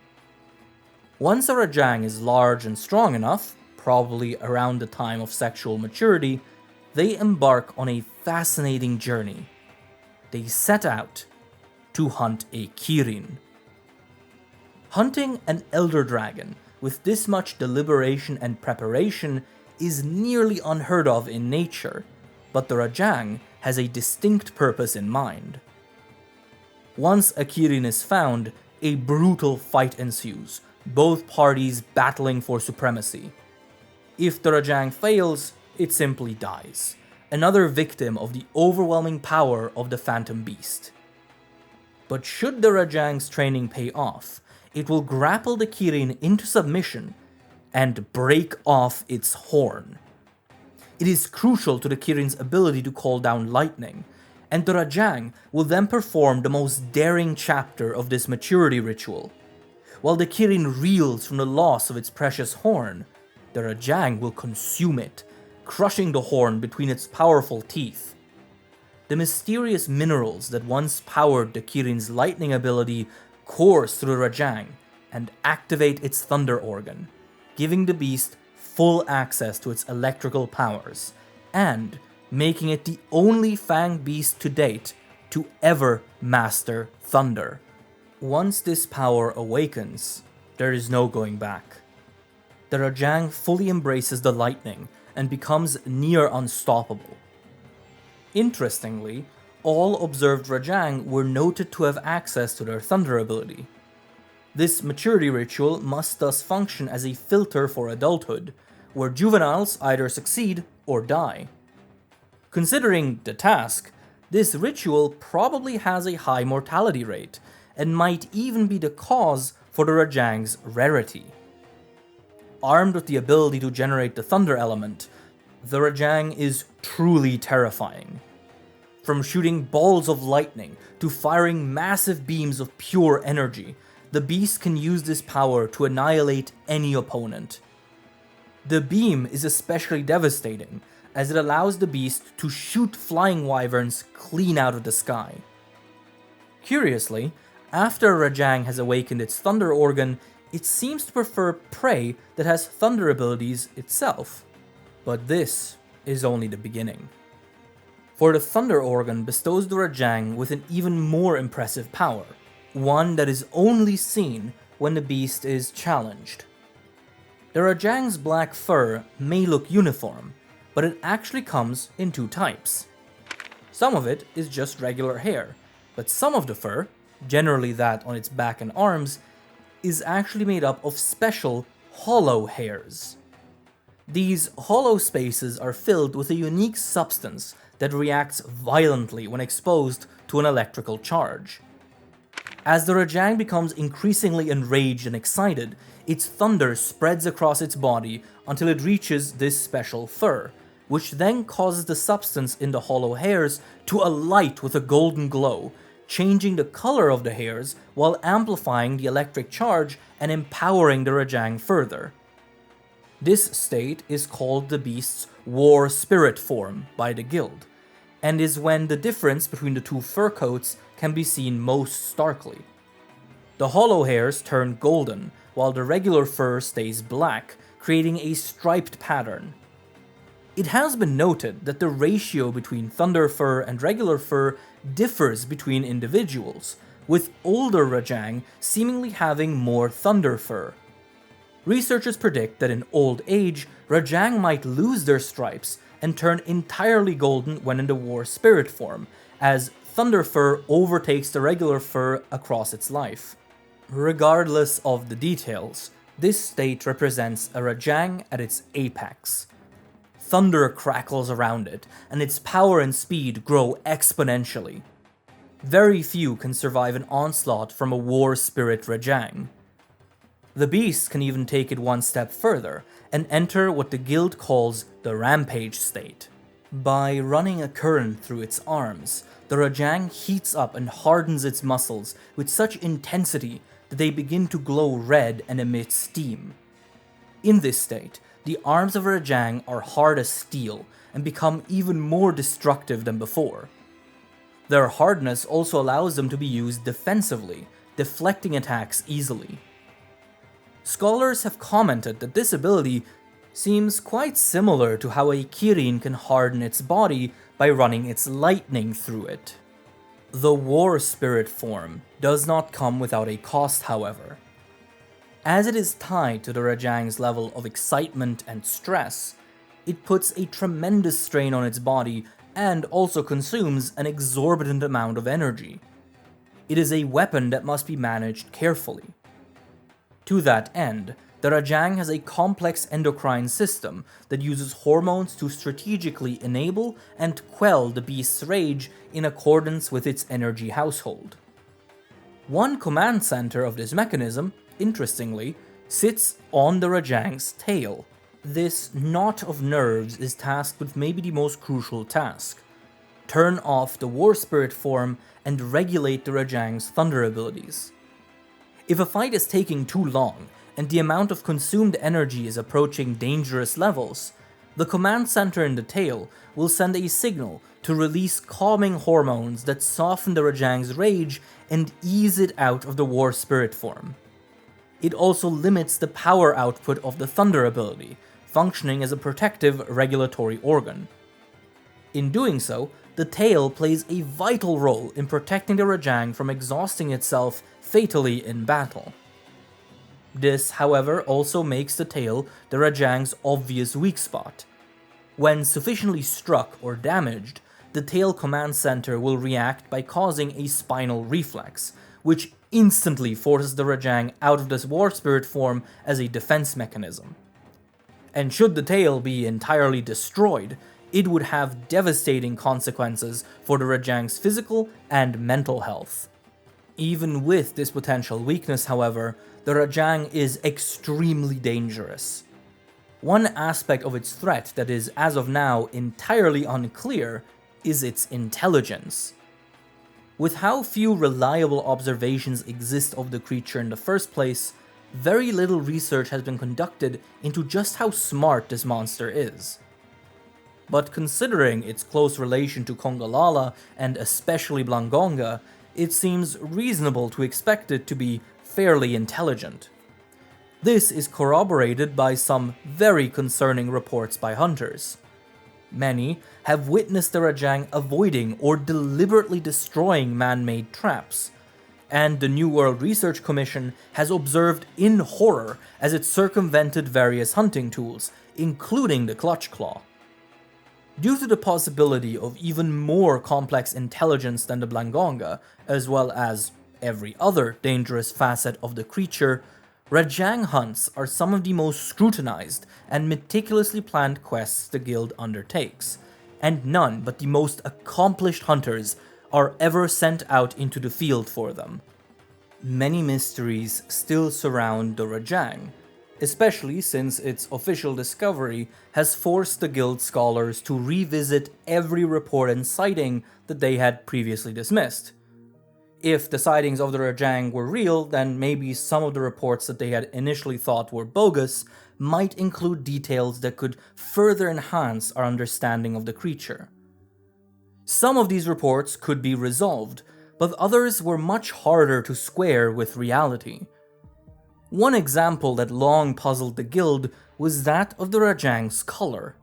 Once a Rajang is large and strong enough, probably around the time of sexual maturity, they embark on a fascinating journey. They set out to hunt a Kirin. Hunting an elder dragon with this much deliberation and preparation is nearly unheard of in nature, but the Rajang has a distinct purpose in mind. Once a Kirin is found, a brutal fight ensues, both parties battling for supremacy. If the Rajang fails, it simply dies, another victim of the overwhelming power of the Phantom Beast. But should the Rajang's training pay off, it will grapple the Kirin into submission and break off its horn. It is crucial to the Kirin's ability to call down lightning, and the Rajang will then perform the most daring chapter of this maturity ritual. While the Kirin reels from the loss of its precious horn, the Rajang will consume it, crushing the horn between its powerful teeth. The mysterious minerals that once powered the Kirin's lightning ability course through the Rajang and activate its thunder organ, giving the beast full access to its electrical powers, and making it the only fanged beast to date to ever master thunder. Once this power awakens, there is no going back. The Rajang fully embraces the lightning and becomes near unstoppable. Interestingly, all observed Rajang were noted to have access to their thunder ability. This maturity ritual must thus function as a filter for adulthood, where juveniles either succeed or die. Considering the task, this ritual probably has a high mortality rate, and might even be the cause for the Rajang's rarity. Armed with the ability to generate the thunder element, the Rajang is truly terrifying. From shooting balls of lightning to firing massive beams of pure energy, the beast can use this power to annihilate any opponent. The beam is especially devastating, as it allows the beast to shoot flying wyverns clean out of the sky. Curiously, after Rajang has awakened its thunder organ, it seems to prefer prey that has thunder abilities itself. But this is only the beginning. For the thunder organ bestows the Rajang with an even more impressive power, one that is only seen when the beast is challenged. The Rajang's black fur may look uniform, but it actually comes in two types. Some of it is just regular hair, but some of the fur, generally that on its back and arms, is actually made up of special hollow hairs. These hollow spaces are filled with a unique substance that reacts violently when exposed to an electrical charge. As the Rajang becomes increasingly enraged and excited, its thunder spreads across its body until it reaches this special fur, which then causes the substance in the hollow hairs to alight with a golden glow, changing the color of the hairs while amplifying the electric charge and empowering the Rajang further. This state is called the beast's war spirit form by the guild, and is when the difference between the two fur coats can be seen most starkly. The hollow hairs turn golden, while the regular fur stays black, creating a striped pattern. It has been noted that the ratio between thunder fur and regular fur differs between individuals, with older Rajang seemingly having more thunder fur. Researchers predict that in old age, Rajang might lose their stripes and turn entirely golden when in the war spirit form, as thunder fur overtakes the regular fur across its life. Regardless of the details, this state represents a Rajang at its apex. Thunder crackles around it, and its power and speed grow exponentially. Very few can survive an onslaught from a war spirit Rajang. The beast can even take it one step further, and enter what the guild calls the rampage state. By running a current through its arms, the Rajang heats up and hardens its muscles with such intensity that they begin to glow red and emit steam. In this state, the arms of Rajang are hard as steel and become even more destructive than before. Their hardness also allows them to be used defensively, deflecting attacks easily. Scholars have commented that this ability seems quite similar to how a Kirin can harden its body by running its lightning through it. The war spirit form does not come without a cost, however. As it is tied to the Rajang's level of excitement and stress, it puts a tremendous strain on its body and also consumes an exorbitant amount of energy. It is a weapon that must be managed carefully. To that end, the Rajang has a complex endocrine system that uses hormones to strategically enable and quell the beast's rage in accordance with its energy household. One command center of this mechanism, interestingly, sits on the Rajang's tail. This knot of nerves is tasked with maybe the most crucial task: turn off the war spirit form, and regulate the Rajang's thunder abilities. If a fight is taking too long, and the amount of consumed energy is approaching dangerous levels, the command center in the tail will send a signal to release calming hormones that soften the Rajang's rage and ease it out of the war spirit form. It also limits the power output of the thunder ability, functioning as a protective regulatory organ. In doing so, the tail plays a vital role in protecting the Rajang from exhausting itself fatally in battle. This, however, also makes the tail the Rajang's obvious weak spot. When sufficiently struck or damaged, the tail command center will react by causing a spinal reflex, which instantly forces the Rajang out of this war spirit form as a defense mechanism. And should the tail be entirely destroyed, it would have devastating consequences for the Rajang's physical and mental health. Even with this potential weakness, however, the Rajang is extremely dangerous. One aspect of its threat that is, as of now, entirely unclear is its intelligence. With how few reliable observations exist of the creature in the first place, very little research has been conducted into just how smart this monster is. But considering its close relation to Congalala and especially Blangonga, it seems reasonable to expect it to be fairly intelligent. This is corroborated by some very concerning reports by hunters. Many have witnessed the Rajang avoiding or deliberately destroying man-made traps, and the New World Research Commission has observed in horror as it circumvented various hunting tools, including the clutch claw. Due to the possibility of even more complex intelligence than the Blangonga, as well as every other dangerous facet of the creature, Rajang hunts are some of the most scrutinized and meticulously planned quests the guild undertakes, and none but the most accomplished hunters are ever sent out into the field for them. Many mysteries still surround the Rajang, especially since its official discovery has forced the guild scholars to revisit every report and sighting that they had previously dismissed. If the sightings of the Rajang were real, then maybe some of the reports that they had initially thought were bogus might include details that could further enhance our understanding of the creature. Some of these reports could be resolved, but others were much harder to square with reality. One example that long puzzled the guild was that of the Rajang's color.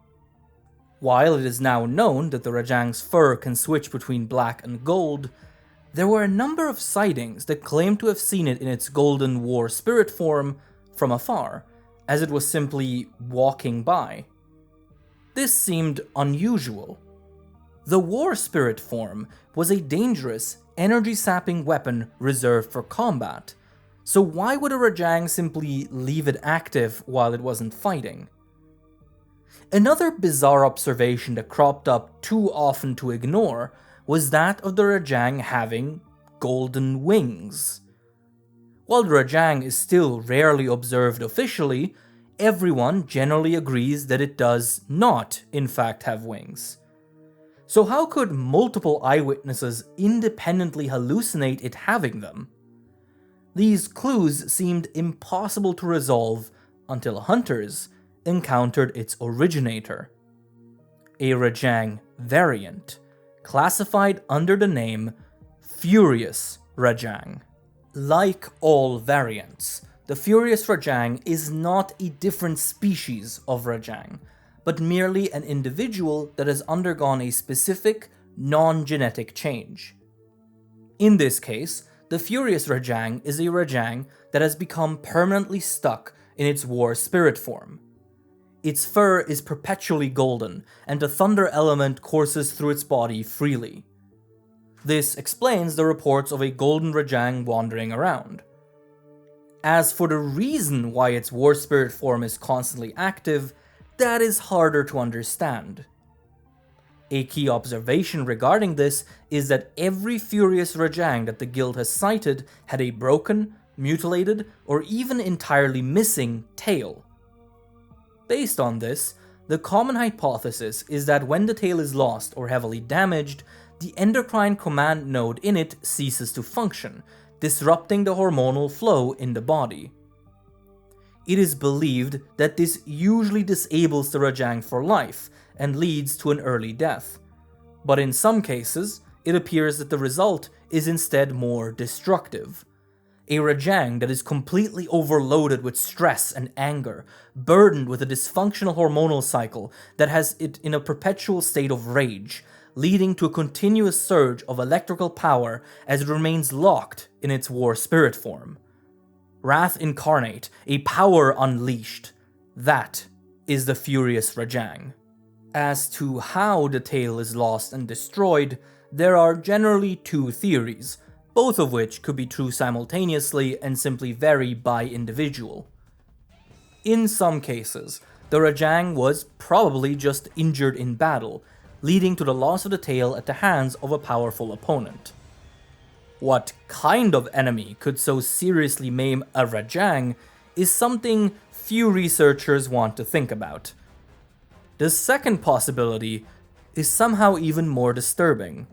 While it is now known that the Rajang's fur can switch between black and gold, there were a number of sightings that claimed to have seen it in its golden war spirit form from afar, as it was simply walking by. This seemed unusual. The war spirit form was a dangerous, energy-sapping weapon reserved for combat, so why would a Rajang simply leave it active while it wasn't fighting? Another bizarre observation that cropped up too often to ignore was that of the Rajang having golden wings. While the Rajang is still rarely observed officially, everyone generally agrees that it does not, in fact, have wings. So how could multiple eyewitnesses independently hallucinate it having them? These clues seemed impossible to resolve until hunters encountered its originator, a Rajang variant, classified under the name Furious Rajang. Like all variants, the Furious Rajang is not a different species of Rajang, but merely an individual that has undergone a specific, non-genetic change. In this case, the Furious Rajang is a Rajang that has become permanently stuck in its war spirit form. Its fur is perpetually golden, and the thunder element courses through its body freely. This explains the reports of a golden Rajang wandering around. As for the reason why its war spirit form is constantly active, that is harder to understand. A key observation regarding this is that every Furious Rajang that the guild has sighted had a broken, mutilated, or even entirely missing tail. Based on this, The common hypothesis is that when the tail is lost or heavily damaged, the endocrine command node in it ceases to function, disrupting the hormonal flow in the body. It is believed that this usually disables the Rajang for life and leads to an early death, but in some cases, it appears that the result is instead more destructive. A Rajang that is completely overloaded with stress and anger, burdened with a dysfunctional hormonal cycle that has it in a perpetual state of rage, leading to a continuous surge of electrical power as it remains locked in its war spirit form. Wrath incarnate, a power unleashed. That is the furious Rajang. As to how the tail is lost and destroyed, there are generally two theories, both of which could be true simultaneously and simply vary by individual. In some cases, the Rajang was probably just injured in battle, leading to the loss of the tail at the hands of a powerful opponent. What kind of enemy could so seriously maim a Rajang is something few researchers want to think about. The second possibility is somehow even more disturbing.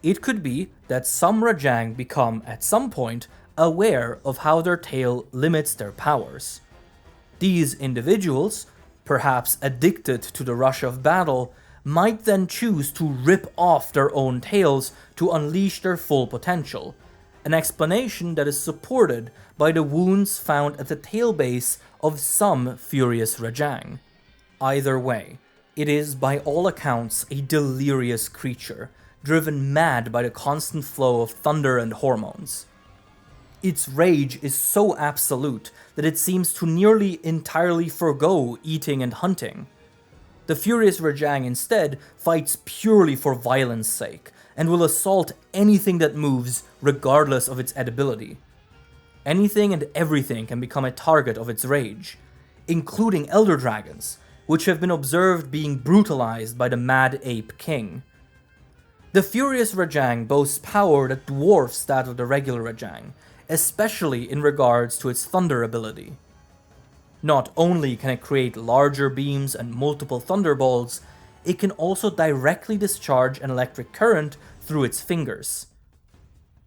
It could be that some Rajang become, at some point, aware of how their tail limits their powers. These individuals, perhaps addicted to the rush of battle, might then choose to rip off their own tails to unleash their full potential, an explanation that is supported by the wounds found at the tail base of some furious Rajang. Either way, it is by all accounts a delirious creature, driven mad by the constant flow of thunder and hormones. Its rage is so absolute that it seems to nearly entirely forgo eating and hunting. The furious Rajang instead fights purely for violence sake, and will assault anything that moves regardless of its edibility. Anything and everything can become a target of its rage, including elder dragons, which have been observed being brutalized by the mad ape king. The furious Rajang boasts power that dwarfs that of the regular Rajang, especially in regards to its thunder ability. Not only can it create larger beams and multiple thunderbolts, it can also directly discharge an electric current through its fingers.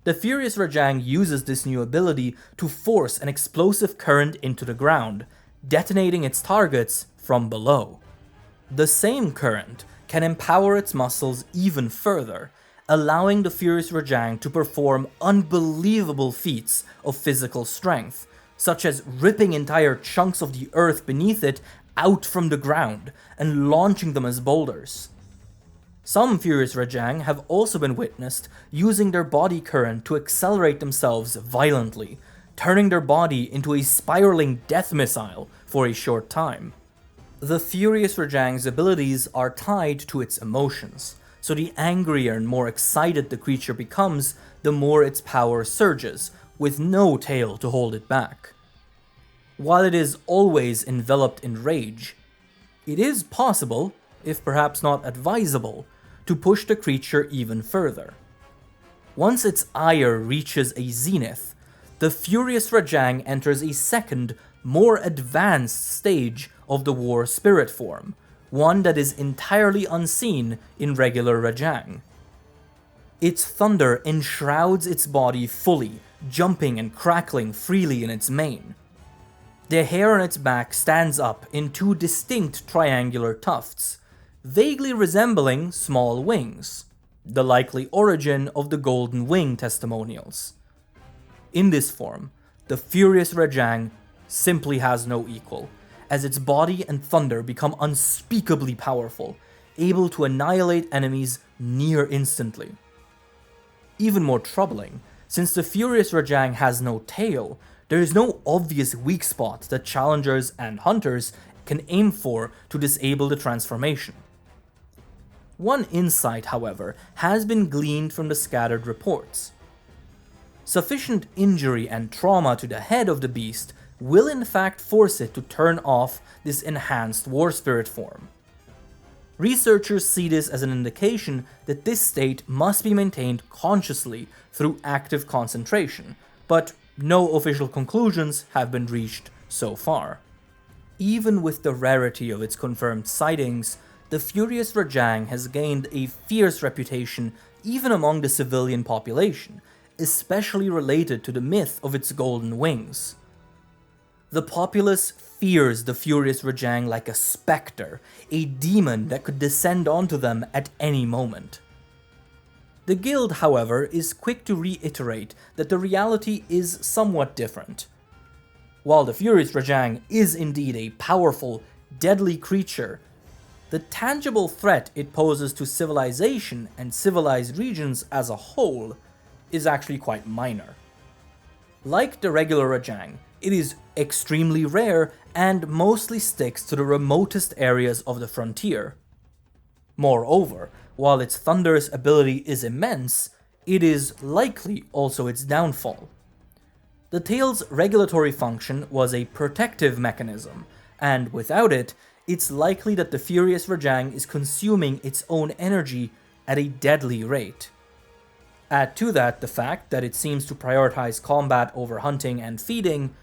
The furious Rajang uses this new ability to force an explosive current into the ground, detonating its targets from below. The same current can empower its muscles even further, allowing the furious Rajang to perform unbelievable feats of physical strength, such as ripping entire chunks of the earth beneath it out from the ground and launching them as boulders. Some furious Rajang have also been witnessed using their body current to accelerate themselves violently, turning their body into a spiraling death missile for a short time. The furious Rajang's abilities are tied to its emotions, so the angrier and more excited the creature becomes, the more its power surges, with no tail to hold it back. While it is always enveloped in rage, it is possible, if perhaps not advisable, to push the creature even further. Once its ire reaches a zenith, the furious Rajang enters a second, more advanced stage of the war spirit form, one that is entirely unseen in regular Rajang. Its thunder enshrouds its body fully, jumping and crackling freely in its mane. The hair on its back stands up in two distinct triangular tufts, vaguely resembling small wings, the likely origin of the golden wing testimonials. In this form, the furious Rajang simply has no equal, as its body and thunder become unspeakably powerful, able to annihilate enemies near instantly. Even more troubling, since the furious Rajang has no tail, there is no obvious weak spot that challengers and hunters can aim for to disable the transformation. One insight, however, has been gleaned from the scattered reports. Sufficient injury and trauma to the head of the beast will in fact force it to turn off this enhanced war spirit form. Researchers see this as an indication that this state must be maintained consciously through active concentration, but no official conclusions have been reached so far. Even with the rarity of its confirmed sightings, the furious Rajang has gained a fierce reputation even among the civilian population, especially related to the myth of its golden wings. The populace fears the furious Rajang like a spectre, a demon that could descend onto them at any moment. The guild, however, is quick to reiterate that the reality is somewhat different. While the furious Rajang is indeed a powerful, deadly creature, the tangible threat it poses to civilization and civilized regions as a whole is actually quite minor. Like the regular Rajang, it is extremely rare and mostly sticks to the remotest areas of the frontier. Moreover, while its thunderous ability is immense, it is likely also its downfall. The tail's regulatory function was a protective mechanism, and without it, it's likely that the furious Rajang is consuming its own energy at a deadly rate. Add to that the fact that it seems to prioritize combat over hunting and feeding,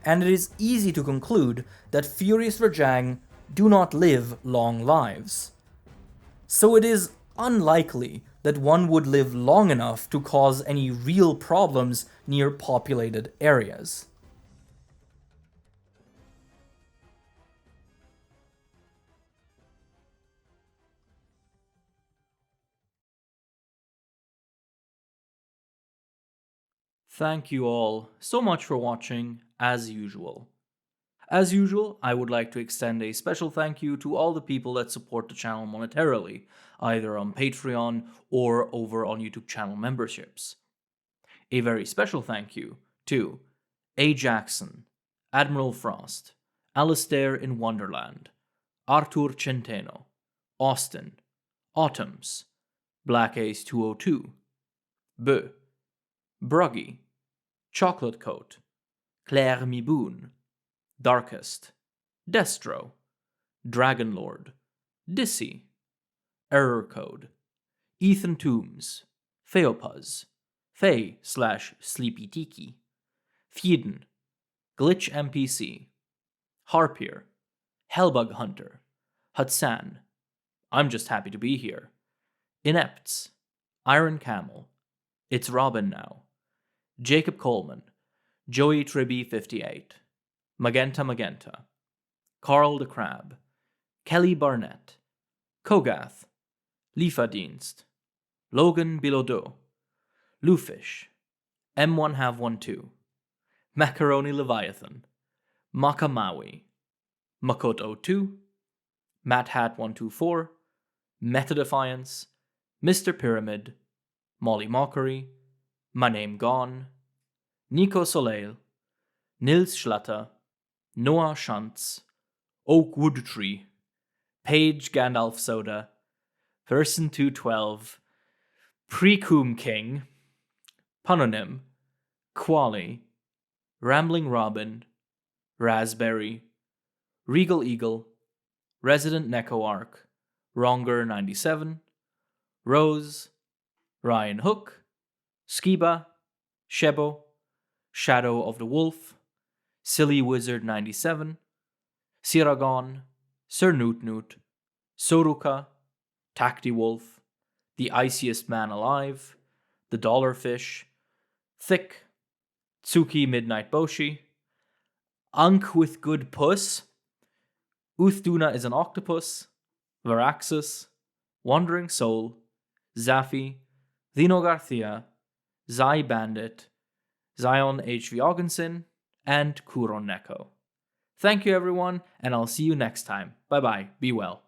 and it is easy to conclude that furious Rajang do not live long lives. So it is unlikely that one would live long enough to cause any real problems near populated areas. Thank you all so much for watching, as usual. As usual, I would like to extend a special thank you to all the people that support the channel monetarily, either on Patreon or over on YouTube channel memberships. A very special thank you to A. Jackson, Admiral Frost, Alistair in Wonderland, Artur Centeno, Austin, Autumns, Black Ace 202, Bö, Bruggy, Chocolate Coat, Claire Miboon, Darkest, Destro, Dragonlord, Dissy, Error Code, Ethan Toombs, Feopuz, Fey/Sleepy Tiki, Fieden, Glitch NPC, Harpier, Hellbug Hunter, Hudsan, I'm just happy to be here, Inepts, Iron Camel, It's Robin Now, Jacob Coleman, Joey Tribby 58, Magenta, Carl the Crab, Kelly Barnett, Kogath, Lieferdienst, Logan Bilodeau, Lufish, M1 Have 12, Macaroni Leviathan, Makamawi, Makoto 2, Matt Hat 124, Meta Defiance, Mr. Pyramid, Molly Mockery, My Name Gone, Nico Soleil, Nils Schlatter, Noah Schantz, Oak Wood Tree, Paige Gandalf Soda, Person 212, Precum King, Punonym, Quali, Rambling Robin, Raspberry, Regal Eagle, Resident Necoarch, Wronger 97, Rose, Ryan Hook, Skiba, Shebo, Shadow of the Wolf, Silly Wizard 97, Siragon, Sir Newt, Soruka, Tacti Wolf, The Iciest Man Alive, The Dollarfish, Thick, Tsuki Midnight Boshi, Unk with Good Puss, Uthduna is an Octopus, Varaxus, Wandering Soul, Zaffi, Dino Garcia, Zai Bandit, Zion H.V. Augenson, and Kuron Neko. Thank you everyone, and I'll see you next time. Bye bye, be well.